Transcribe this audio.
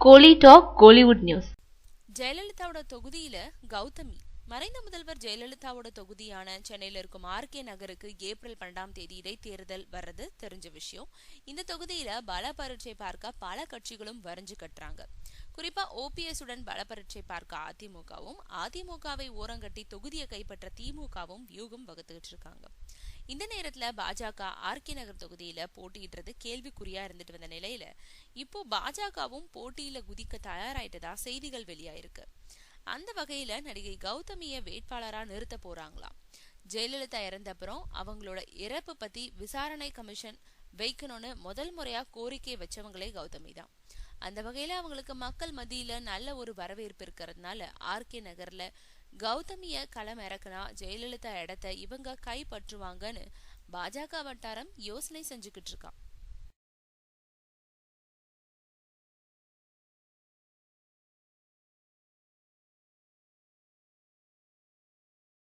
கோலி talk Kollywood news. ஜெயலலிதாவோட தொகுதியில கௌதமி மறைந்த முதல்வர் ஜெயலலிதாவோட தொகுதியான சென்னையில இருக்கும் ஆர்கே நகருக்கு ஏப்ரல் 12ஆம் தேதி இடைத்தேர்தல் வர்றது தெரிஞ்ச விஷயம். இந்த தொகுதியில பல பரீட்சை பார்க்க பல கட்சிகளும் வரைஞ்சு கட்டுறாங்க. குறிப்பா ஓபிஎஸ் உடன் பல பரீட்சை பார்க்க அதிமுகவும், அதிமுகவை ஓரங்கட்டி தொகுதியை கைப்பற்ற திமுகவும் வியூகம் வகுத்துக்கிட்டு இருக்காங்க. இந்த நேரத்துல பாஜக ஆர்கே நகர் தொகுதியில போட்டியிடுறது கேள்விக்குறியா இருந்துட்டு வந்த நிலையில இப்போ பாஜகவும் போட்டியில குதிக்க தயாராயிட்டதா செய்திகள் வெளியாயிருக்கு. அந்த வகையில நடிகை கௌதமிய வேட்பாளரா நிறுத்த போறாங்களாம். ஜெயலலிதா இறந்த அப்புறம் அவங்களோட இறப்பு பத்தி விசாரணை கமிஷன் வைக்கணும்னு முதல் முறையா கோரிக்கை வச்சவங்களே கௌதமி தான். அந்த வகையில அவங்களுக்கு மக்கள் மத்தியில நல்ல ஒரு வரவேற்பு இருக்கிறதுனால ஆர்கே நகர்ல கௌதமிய களம் இறக்குனா ஜெயலலிதா இடத்தை இவங்க கைப்பற்றுவாங்கன்னு பாஜக வட்டாரம் யோசனை செஞ்சுக்கிட்டு இருக்கான்.